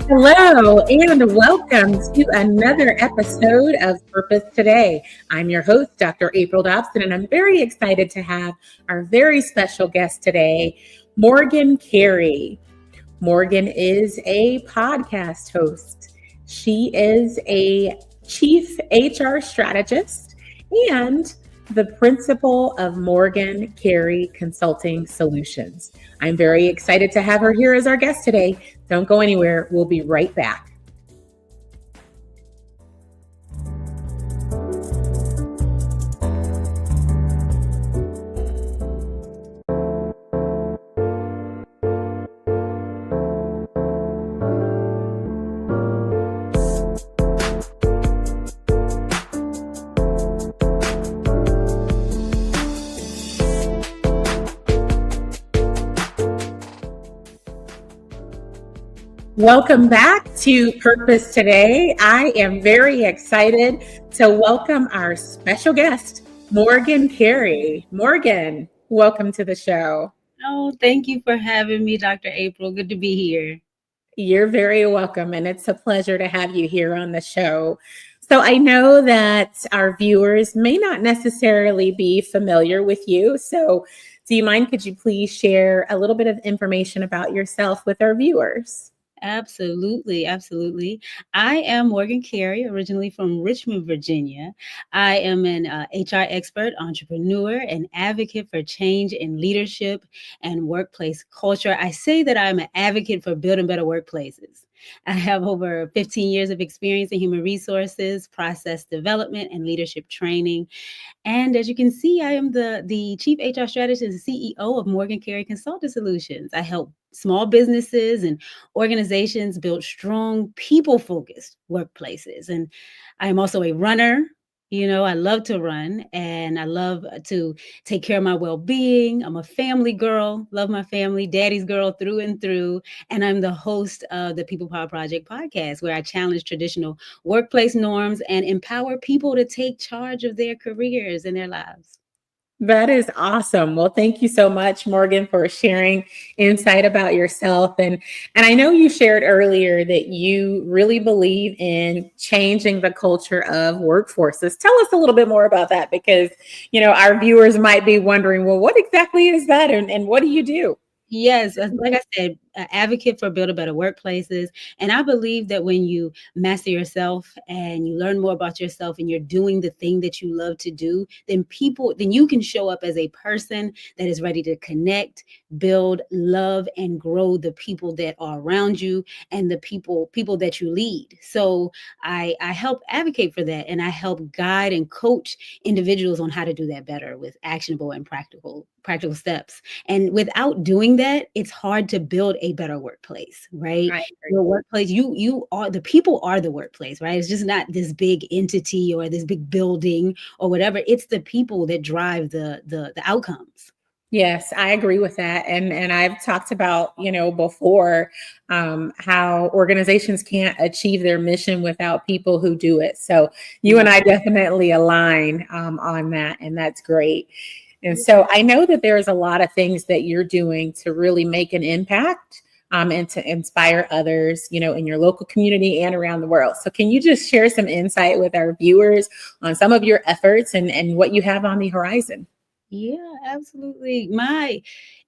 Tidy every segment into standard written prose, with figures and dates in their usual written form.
Hello and welcome to another episode of Purpose Today. I'm your host, Dr. April Dobson, and I'm very excited to have our very special guest today, Morgan Carey. Morgan is a podcast host. She is a chief HR strategist and the principal of Morgan Carey Consulting Solutions. I'm very excited to have her here as our guest today. Don't go anywhere. We'll be right back. Welcome back to Purpose Today. I am very excited to welcome our special guest, Morgan Carey. Morgan, welcome to the show. Oh, thank you for having me, Dr. April. Good to be here. You're very welcome, and it's a pleasure to have you here on the show. So I know that our viewers may not necessarily be familiar with you. So do you mind, could you please share a little bit of information about yourself with our viewers? Absolutely. I am Morgan Carey, originally from Richmond, Virginia. I am an HR expert, entrepreneur, and advocate for change in leadership and workplace culture. I say that I'm an advocate for building better workplaces. I have over 15 years of experience in human resources, process development, and leadership training. And as you can see, I am the Chief HR Strategist and CEO of Morgan Carey Consulting Solutions. I help small businesses and organizations build strong, people-focused workplaces. And I am also a runner. I love to run and I love to take care of my well-being. I'm a family girl, love my family, daddy's girl through and through. And I'm the host of the People Power Project podcast, where I challenge traditional workplace norms and empower people to take charge of their careers and their lives. That is awesome. Well, thank you so much, Morgan, for sharing insight about yourself. And I know you shared earlier that you really believe in changing the culture of workforces. Tell us a little bit more about that, because, our viewers might be wondering, well, what exactly is that? And what do you do? Yes, like I said, advocate for building better workplaces. And I believe that when you master yourself and you learn more about yourself and you're doing the thing that you love to do, then you can show up as a person that is ready to connect, build, love, and grow the people that are around you and the people that you lead. So I help advocate for that, and I help guide and coach individuals on how to do that better with actionable and practical steps. And without doing that, it's hard to build a better workplace, right? Your workplace, you are the people are the workplace, right? It's just not this big entity or this big building or whatever. It's the people that drive the outcomes. Yes, I agree with that. And I've talked about, before how organizations can't achieve their mission without people who do it. So you and I definitely align on that, and that's great. And so I know that there's a lot of things that you're doing to really make an impact and to inspire others, in your local community and around the world. So can you just share some insight with our viewers on some of your efforts and what you have on the horizon? Yeah, absolutely. My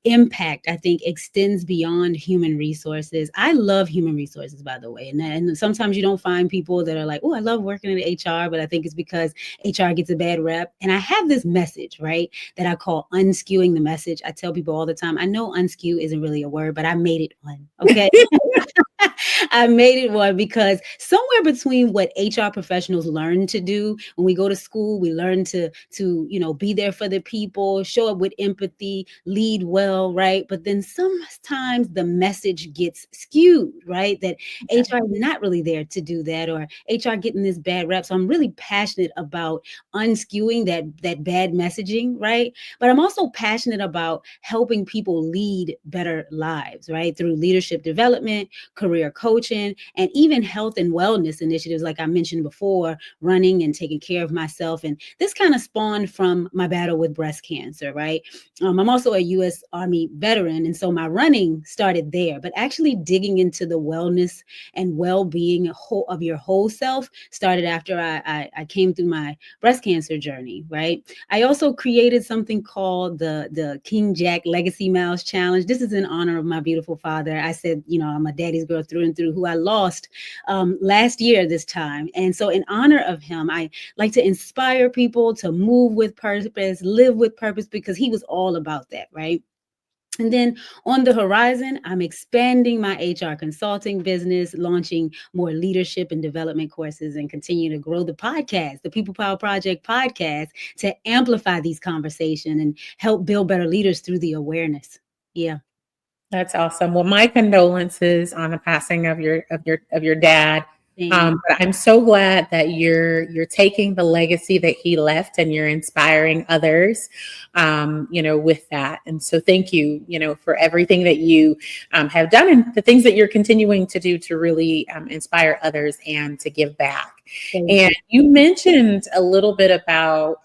impact, I think, extends beyond human resources. I love human resources, by the way. And sometimes you don't find people that are like, oh, I love working in HR, but I think it's because HR gets a bad rep. And I have this message, right, that I call unskewing the message. I tell people all the time, I know unskew isn't really a word, but I made it one. Okay. I made it one because somewhere between what HR professionals learn to do when we go to school, we learn to be there for the people, show up with empathy, lead well, right? But then sometimes the message gets skewed, right? That HR is not really there to do that, or HR getting this bad rep. So I'm really passionate about unskewing that bad messaging, right? But I'm also passionate about helping people lead better lives, right? Through leadership development, career career coaching, and even health and wellness initiatives, like I mentioned before, running and taking care of myself. And this kind of spawned from my battle with breast cancer, right? I'm also a U.S. Army veteran. And so my running started there, but actually digging into the wellness and well-being of your whole self started after I came through my breast cancer journey, right? I also created something called the King Jack Legacy Miles Challenge. This is in honor of my beautiful father. I said, I'm a daddy's girl through and through, who I lost last year this time. And so in honor of him, I like to inspire people to move with purpose, live with purpose, because he was all about that, right? And then on the horizon, I'm expanding my HR consulting business, launching more leadership and development courses, and continue to grow the podcast, the People Power Project podcast, to amplify these conversations and help build better leaders through the awareness. Yeah. That's awesome. Well, my condolences on the passing of your dad. But I'm so glad that you're taking the legacy that he left and you're inspiring others, with that. And so thank you, for everything that you have done and the things that you're continuing to do to really inspire others and to give back. And you mentioned a little bit about,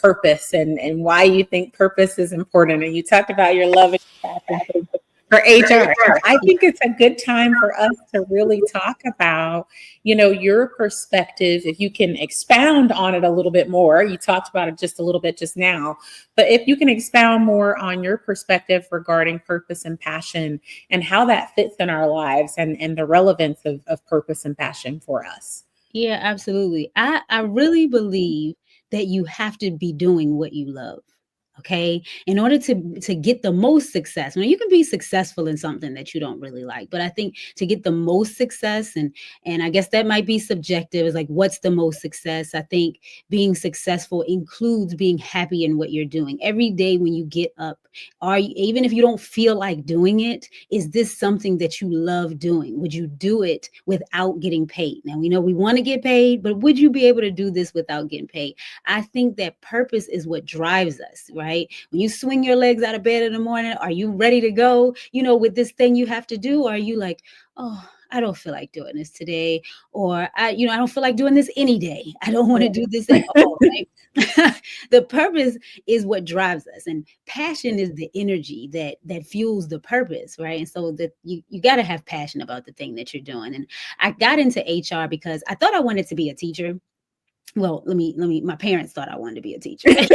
purpose and why you think purpose is important. And you talked about your love and passion for HR. I think it's a good time for us to really talk about, your perspective. If you can expound on it a little bit more, you talked about it just a little bit just now, but if you can expound more on your perspective regarding purpose and passion and how that fits in our lives and the relevance of purpose and passion for us. Yeah, absolutely. I really believe that you have to be doing what you love. Okay. In order to get the most success. Now, you can be successful in something that you don't really like, but I think to get the most success, and I guess that might be subjective, is like, what's the most success? I think being successful includes being happy in what you're doing every day. When you get up, even if you don't feel like doing it, is this something that you love doing? Would you do it without getting paid? Now, we know we want to get paid, but would you be able to do this without getting paid? I think that purpose is what drives us, right? When you swing your legs out of bed in the morning, are you ready to go, with this thing you have to do? Or are you like, oh, I don't feel like doing this today, or I don't feel like doing this any day. I don't want to do this at all, right? The purpose is what drives us, and passion is the energy that fuels the purpose, right? And so that you got to have passion about the thing that you're doing. And I got into HR because I thought I wanted to be a teacher. Well, my parents thought I wanted to be a teacher. Let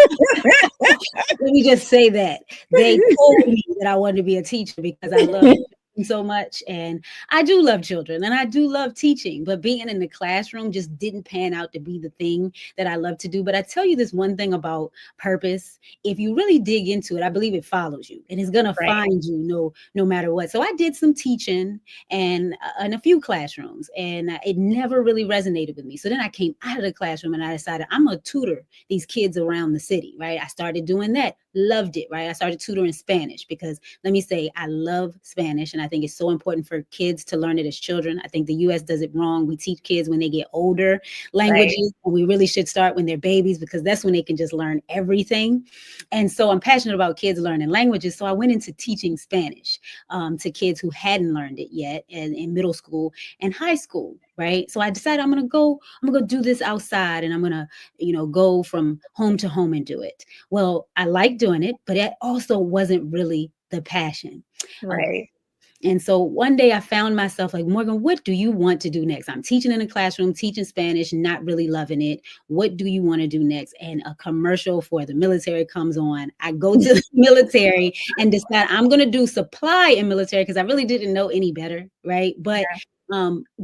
me just say that they told me that I wanted to be a teacher because I love so much. And I do love children and I do love teaching, but being in the classroom just didn't pan out to be the thing that I love to do. But I tell you this one thing about purpose: if you really dig into it, I believe it follows you and it's going to find you no matter what. So I did some teaching and in a few classrooms, and it never really resonated with me. So then I came out of the classroom and I decided I'm going to tutor these kids around the city, right? I started doing that. Loved it, right? I started tutoring Spanish because, let me say, I love Spanish and I think it's so important for kids to learn it as children. I think the U.S. does it wrong. We teach kids when they get older languages, and we really should start when they're babies because that's when they can just learn everything. And so I'm passionate about kids learning languages. So I went into teaching Spanish to kids who hadn't learned it yet in middle school and high school. Right. So I decided I'm going to do this outside, and I'm going to, go from home to home and do it. Well, I like doing it, but it also wasn't really the passion. Right. And so one day I found myself like, Morgan, what do you want to do next? I'm teaching in a classroom, teaching Spanish, not really loving it. What do you want to do next? And a commercial for the military comes on. I go to the military and decide I'm going to do supply in military because I really didn't know any better. Right. But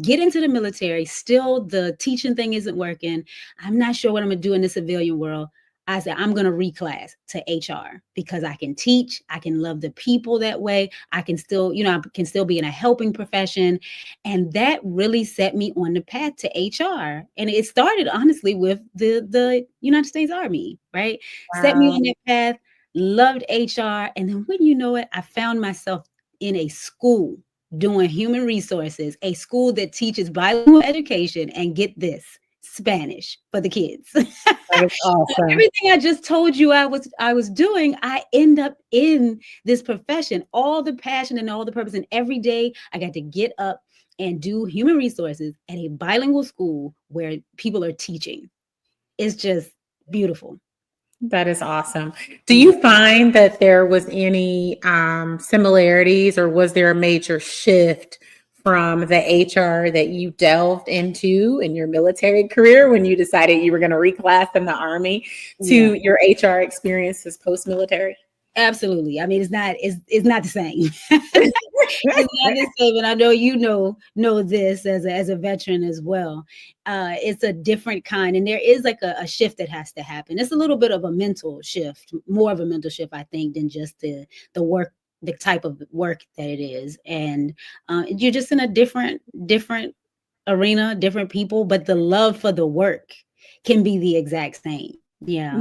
get into the military. Still, the teaching thing isn't working. I'm not sure what I'm going to do in the civilian world. I said, I'm going to reclass to HR because I can teach. I can love the people that way. I can still, I can still be in a helping profession. And that really set me on the path to HR. And it started, honestly, with the United States Army, right? Wow. Set me on that path, loved HR. And then when you know it, I found myself in a school doing human resources, a school that teaches bilingual education, and get this, Spanish for the kids. That is awesome. Everything I just told you I was doing, I end up in this profession, all the passion and all the purpose. And every day I got to get up and do human resources at a bilingual school where people are teaching. It's just beautiful. That is awesome. Do you find that there was any similarities, or was there a major shift from the HR that you delved into in your military career when you decided you were going to reclass in the Army to your HR experiences post-military? Absolutely. I mean, it's not the same. It's not the same. And I know know this as a veteran as well. It's a different kind. And there is like a shift that has to happen. It's a little bit of a mental shift, more of a mental shift, I think, than just the work, the type of work that it is. And you're just in a different arena, different people, but the love for the work can be the exact same. Yeah.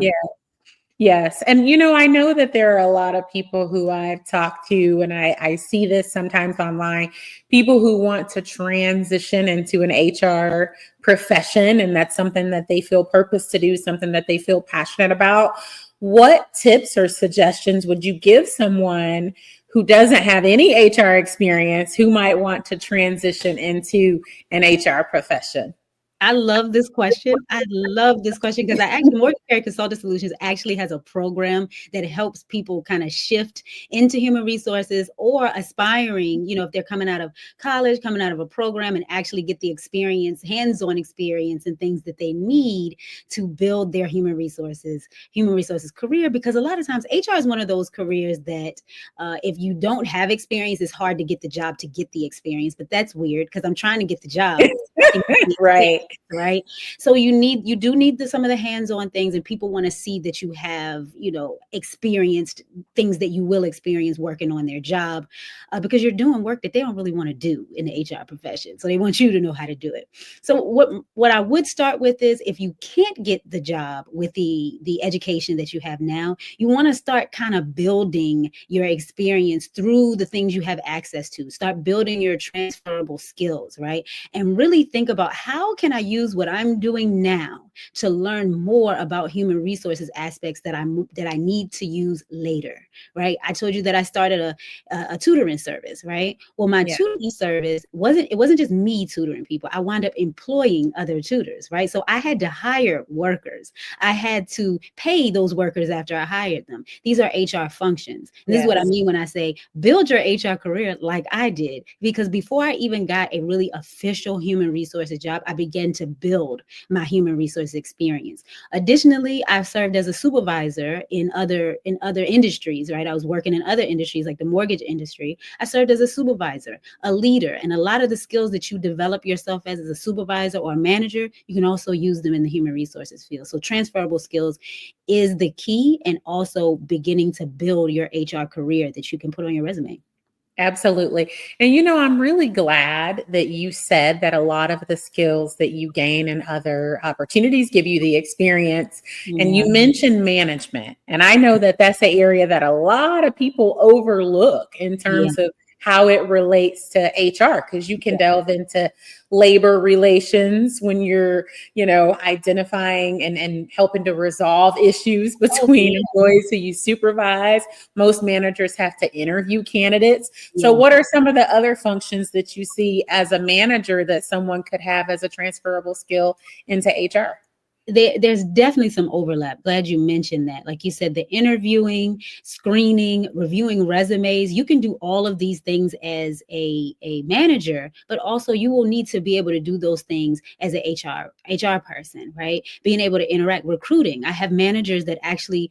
Yes. And, I know that there are a lot of people who I've talked to, and I see this sometimes online, people who want to transition into an HR profession, and that's something that they feel purpose to do, something that they feel passionate about. What tips or suggestions would you give someone who doesn't have any HR experience, who might want to transition into an HR profession? I love this question. I love this question because Morgan Carey Consulting Solutions actually has a program that helps people kind of shift into human resources or aspiring, if they're coming out of college, coming out of a program, and actually get the experience, hands-on experience and things that they need to build their human resources career. Because a lot of times HR is one of those careers that if you don't have experience, it's hard to get the job to get the experience. But that's weird because I'm trying to get the job. Right. So you do need some of the hands-on things, and people want to see that you have, experienced things that you will experience working on their job, because you're doing work that they don't really want to do in the HR profession. So they want you to know how to do it. So what I would start with is, if you can't get the job with the education that you have now, you want to start kind of building your experience through the things you have access to. Start building your transferable skills, right? And really think about, how can I use what I'm doing now to learn more about human resources aspects that I need to use later, right? I told you that I started a tutoring service, right? Well, my tutoring service wasn't just me tutoring people. I wound up employing other tutors, right? So I had to hire workers. I had to pay those workers after I hired them. These are HR functions. And this is what I mean when I say build your HR career like I did, because before I even got a really official human resources job, I began to build my human resources experience. Additionally, I've served as a supervisor in other industries, right? I was working in other industries like the mortgage industry. I served as a supervisor, a leader, and a lot of the skills that you develop yourself as a supervisor or a manager, you can also use them in the human resources field. So transferable skills is the key, and also beginning to build your HR career that you can put on your resume. Absolutely. And, I'm really glad that you said that a lot of the skills that you gain in other opportunities give you the experience. And you mentioned management. And I know that that's an area that a lot of people overlook in terms of how it relates to HR, because you can delve into labor relations when you're, identifying and helping to resolve issues between employees who you supervise. Most managers have to interview candidates. So what are some of the other functions that you see as a manager that someone could have as a transferable skill into HR? There's definitely some overlap. Glad you mentioned that. Like you said, the interviewing, screening, reviewing resumes, you can do all of these things as a manager, but also you will need to be able to do those things as a HR person, right? Being able to interact, recruiting. I have managers that actually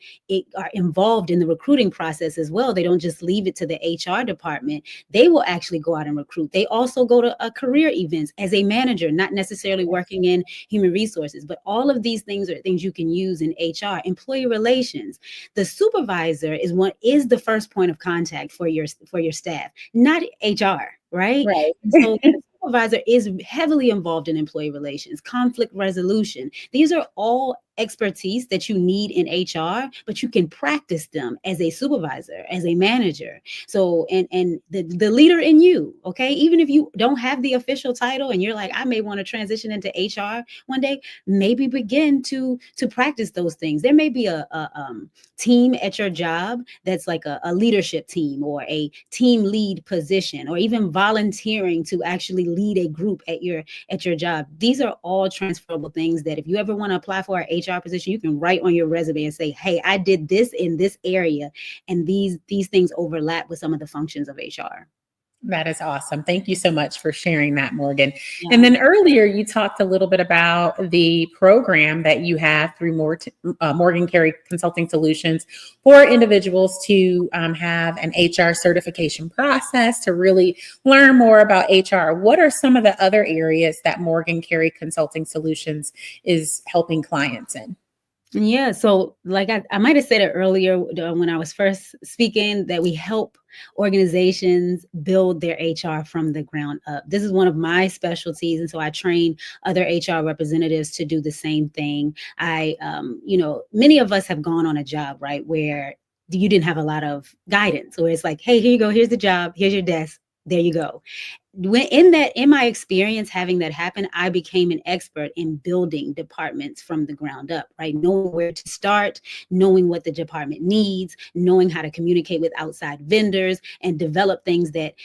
are involved in the recruiting process as well. They don't just leave it to the HR department. They will actually go out and recruit. They also go to career events as a manager, not necessarily working in human resources, but all of these things are things you can use in HR. Employee relations. The supervisor is the first point of contact for your staff, not HR, right? So the supervisor is heavily involved in employee relations, conflict resolution. These are all expertise that you need in HR, but you can practice them as a supervisor, as a manager. So, and the leader in you, okay, even if you don't have the official title and you're like, I may want to transition into HR one day, maybe begin to practice those things. There may be a team at your job that's like a leadership team or a team lead position, or even volunteering to actually lead a group at your job. These are all transferable things that if you ever want to apply for an HR position, you can write on your resume and say, hey, I did this in this area, and these things overlap with some of the functions of HR. That is awesome. Thank you so much for sharing that, Morgan. Yeah. And then earlier you talked a little bit about the program that you have through Morgan Carey Consulting Solutions for individuals to have an HR certification process to really learn more about HR. What are some of the other areas that Morgan Carey Consulting Solutions is helping clients in? Yeah. So like I might have said it earlier when I was first speaking, that we help organizations build their HR from the ground up. This is one of my specialties. And so I train other HR representatives to do the same thing. Many of us have gone on a job, right, where you didn't have a lot of guidance, where it's like, hey, here you go. Here's the job. Here's your desk. There you go. In my experience having that happen, I became an expert in building departments from the ground up, right? Knowing where to start, knowing what the department needs, knowing how to communicate with outside vendors, and develop things that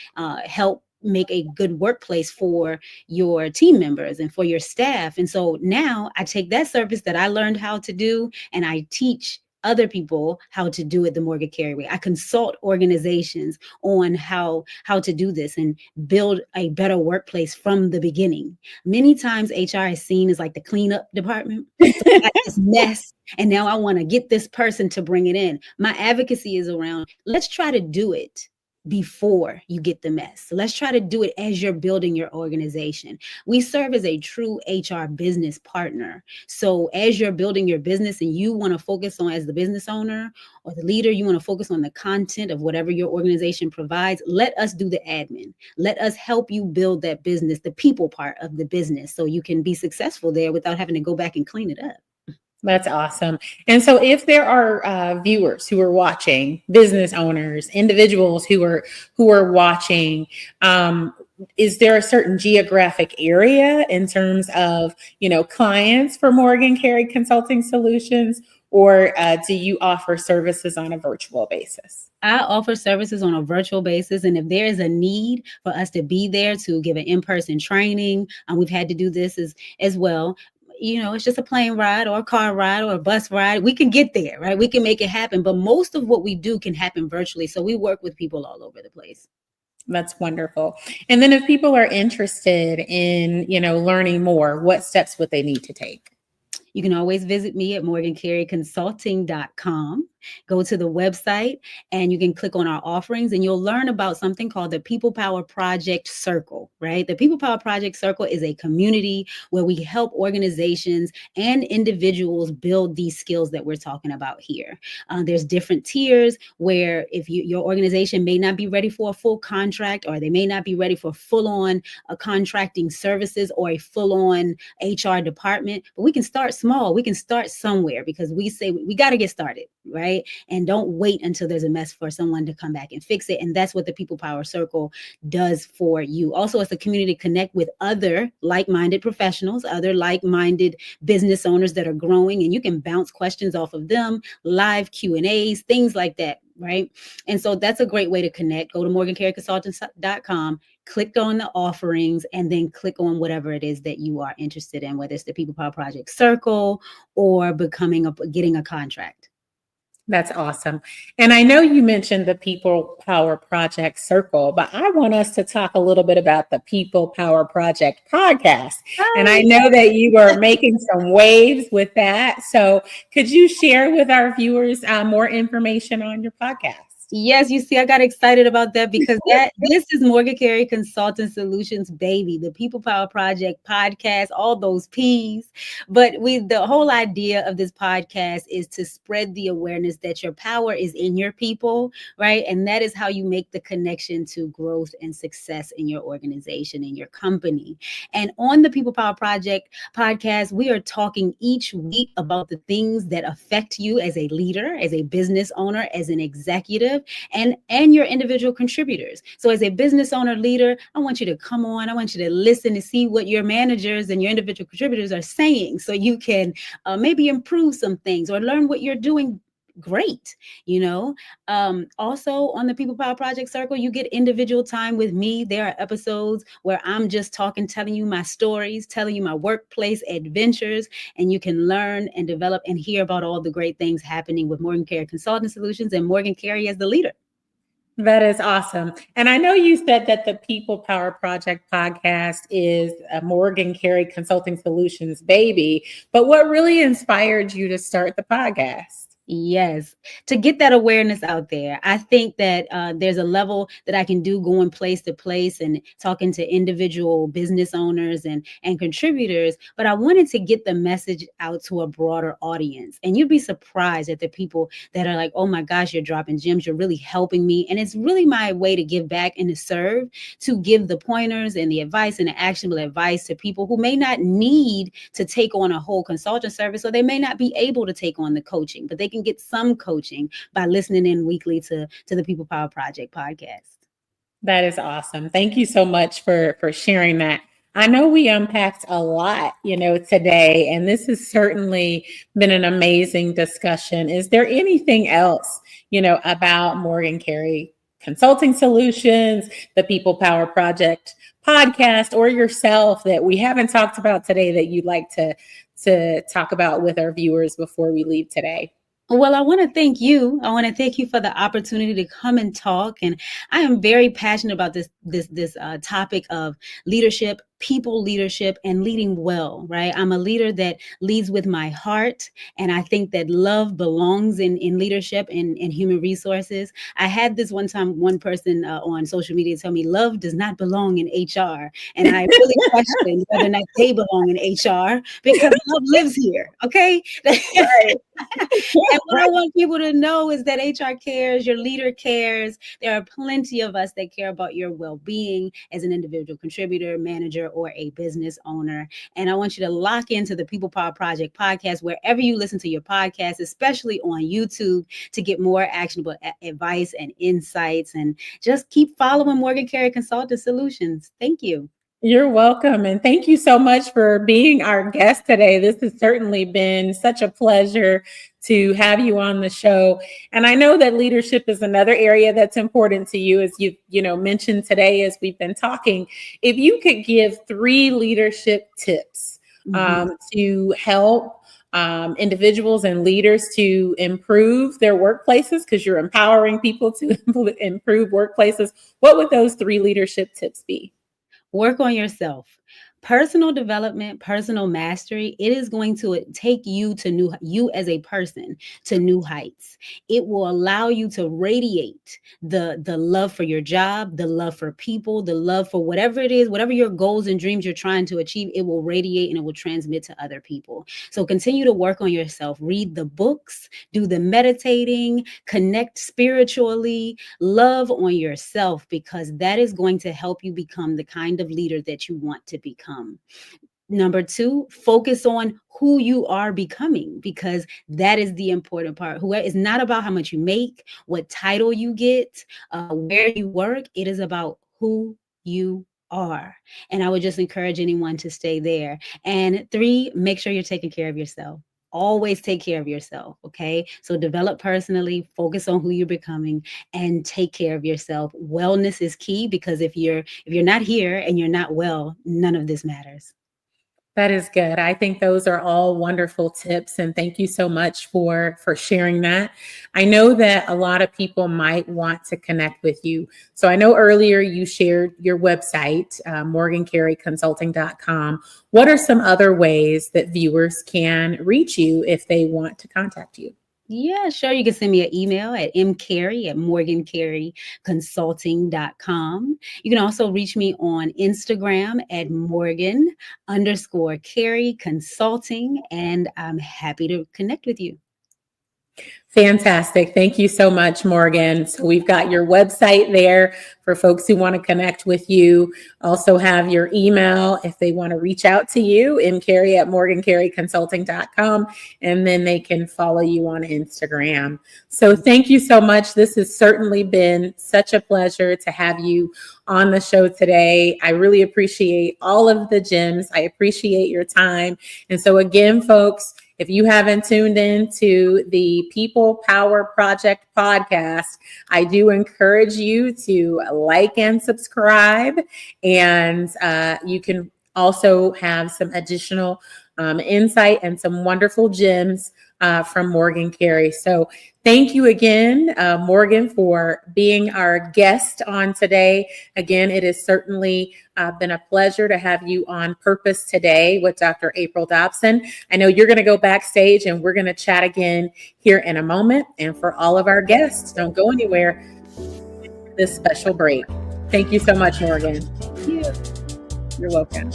help make a good workplace for your team members and for your staff. And so now I take that service that I learned how to do, and I teach other people how to do it the Morgan Carey way. I consult organizations on how to do this and build a better workplace from the beginning. Many times HR is seen as like the cleanup department. So I got this mess, and now I want to get this person to bring it in. My advocacy is around, let's try to do it before you get the mess. So let's try to do it as you're building your organization. We serve as a true HR business partner. So as you're building your business and you want to focus on, as the business owner or the leader, you want to focus on the content of whatever your organization provides, let us do the admin. Let us help you build that business, the people part of the business, so you can be successful there without having to go back and clean it up. That's awesome. And so if there are viewers who are watching, business owners, individuals who are watching, is there a certain geographic area in terms of, clients for Morgan Carey Consulting Solutions, or do you offer services on a virtual basis? I offer services on a virtual basis. And if there is a need for us to be there to give an in-person training, we've had to do this as well. It's just a plane ride or a car ride or a bus ride. We can get there, right? We can make it happen. But most of what we do can happen virtually. So we work with people all over the place. That's wonderful. And then if people are interested in, learning more, what steps would they need to take? You can always visit me at morgancareyconsulting.com. Go to the website and you can click on our offerings, and you'll learn about something called the People Power Project Circle, right? The People Power Project Circle is a community where we help organizations and individuals build these skills that we're talking about here. There's different tiers where if your organization may not be ready for a full contract, or they may not be ready for full-on contracting services or a full-on HR department, but we can start small. We can start somewhere, because we say we got to get started, right? And don't wait until there's a mess for someone to come back and fix it. And that's what the People Power Circle does for you. Also, it's a community to connect with other like-minded professionals, other like-minded business owners that are growing, and you can bounce questions off of them, live Q&As, things like that, right? And so that's a great way to connect. Go to morgancareyconsultants.com, click on the offerings, and then click on whatever it is that you are interested in, whether it's the People Power Project Circle or getting a contract. That's awesome. And I know you mentioned the People Power Project Circle, but I want us to talk a little bit about the People Power Project podcast. And I know that you are making some waves with that. So could you share with our viewers more information on your podcast? Yes, you see, I got excited about that because this is Morgan Carey Consulting Solutions, baby, the People Power Project podcast, all those P's. But the whole idea of this podcast is to spread the awareness that your power is in your people, right? And that is how you make the connection to growth and success in your organization, in your company. And on the People Power Project podcast, we are talking each week about the things that affect you as a leader, as a business owner, as an executive, and your individual contributors. So as a business owner leader, I want you to come on. I want you to listen to see what your managers and your individual contributors are saying so you can maybe improve some things or learn what you're doing great. Also on the People Power Project Circle, you get individual time with me. There are episodes where I'm just talking, telling you my stories, telling you my workplace adventures, and you can learn and develop and hear about all the great things happening with Morgan Carey Consulting Solutions and Morgan Carey as the leader. That is awesome. And I know you said that the People Power Project podcast is a Morgan Carey Consulting Solutions baby, but what really inspired you to start the podcast? Yes, to get that awareness out there. I think that there's a level that I can do going place to place and talking to individual business owners and contributors, but I wanted to get the message out to a broader audience. And you'd be surprised at the people that are like, oh my gosh, you're dropping gems, you're really helping me. And it's really my way to give back and to serve, to give the pointers and the advice and the actionable advice to people who may not need to take on a whole consultant service, or they may not be able to take on the coaching, but they can get some coaching by listening in weekly to the People Power Project podcast. That is awesome. Thank you so much for sharing that. I know we unpacked a lot, today, and this has certainly been an amazing discussion. Is there anything else, about Morgan Carey Consulting Solutions, the People Power Project podcast, or yourself that we haven't talked about today that you'd like to talk about with our viewers before we leave today? Well, I want to thank you. I want to thank you for the opportunity to come and talk. And I am very passionate about this topic of leadership, people leadership, and leading well, right? I'm a leader that leads with my heart. And I think that love belongs in leadership and human resources. I had this one time, one person on social media tell me love does not belong in HR. And I really questioned whether or not they belong in HR because love lives here. Okay. Right. And what I want people to know is that HR cares, your leader cares. There are plenty of us that care about your well-being as an individual contributor, manager, or a business owner. And I want you to lock into the People Power Project podcast wherever you listen to your podcast, especially on YouTube, to get more actionable advice and insights. And just keep following Morgan Carey Consulting Solutions. Thank you. You're welcome. And thank you so much for being our guest today. This has certainly been such a pleasure to have you on the show. And I know that leadership is another area that's important to you, as you mentioned today as we've been talking. If you could give 3 leadership tips to help individuals and leaders to improve their workplaces, because you're empowering people to improve workplaces, what would those 3 leadership tips be? Work on yourself. Personal development, personal mastery, it is going to take you to you as a person to new heights. It will allow you to radiate the love for your job, the love for people, the love for whatever it is, whatever your goals and dreams you're trying to achieve, it will radiate and it will transmit to other people. So continue to work on yourself, read the books, do the meditating, connect spiritually, love on yourself, because that is going to help you become the kind of leader that you want to become. Number 2, focus on who you are becoming, because that is the important part. It's not about how much you make, what title you get, where you work. It is about who you are. And I would just encourage anyone to stay there. And 3, make sure you're taking care of yourself. Always take care of yourself. Okay. So develop personally, focus on who you're becoming, and take care of yourself. Wellness is key, because if you're not here and you're not well, none of this matters. That is good. I think those are all wonderful tips. And thank you so much for sharing that. I know that a lot of people might want to connect with you. So I know earlier you shared your website, morgancareyconsulting.com. What are some other ways that viewers can reach you if they want to contact you? Yeah, sure. You can send me an email at mcarey@morgancareyconsulting.com. You can also reach me on Instagram at Morgan_Carey Consulting, and I'm happy to connect with you. Fantastic. Thank you so much, Morgan. So we've got your website there for folks who want to connect with you. Also have your email if they want to reach out to you, mcarey@morgancareyconsulting.com, and then they can follow you on Instagram. So thank you so much. This has certainly been such a pleasure to have you on the show today. I really appreciate all of the gems. I appreciate your time. And so again, folks, if you haven't tuned in to the People Power Project podcast, I do encourage you to like and subscribe. And you can also have some additional insight and some wonderful gems from Morgan Carey. So thank you again, Morgan, for being our guest on today. Again, it has certainly been a pleasure to have you on Purpose Today with Dr. April Dobson. I know you're going to go backstage and we're going to chat again here in a moment. And for all of our guests, don't go anywhere this special break. Thank you so much, Morgan. Thank you. You're welcome.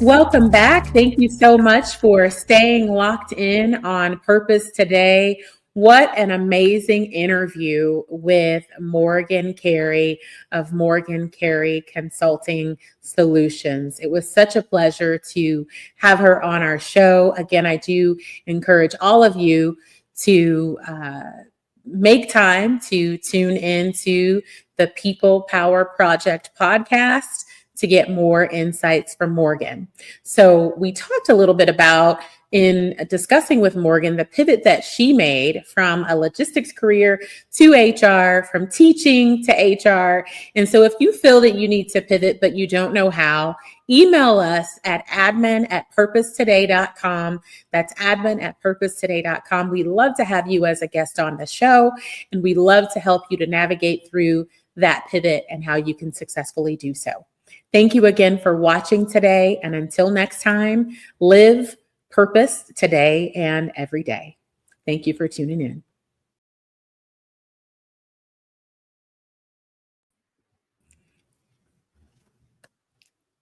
Welcome back. Thank you so much for staying locked in on Purpose Today. What an amazing interview with Morgan Carey of Morgan Carey Consulting Solutions. It was such a pleasure to have her on our show. Again, I do encourage all of you to make time to tune into the People Power Project podcast to get more insights from Morgan. So we talked a little bit about, in discussing with Morgan, the pivot that she made from a logistics career to HR, from teaching to HR. And so if you feel that you need to pivot, but you don't know how, email us at admin@purposetoday.com. That's admin@purposetoday.com. We love to have you as a guest on the show, and we love to help you to navigate through that pivot and how you can successfully do so. Thank you again for watching today. And until next time, live purpose today and every day. Thank you for tuning in.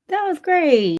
That was great.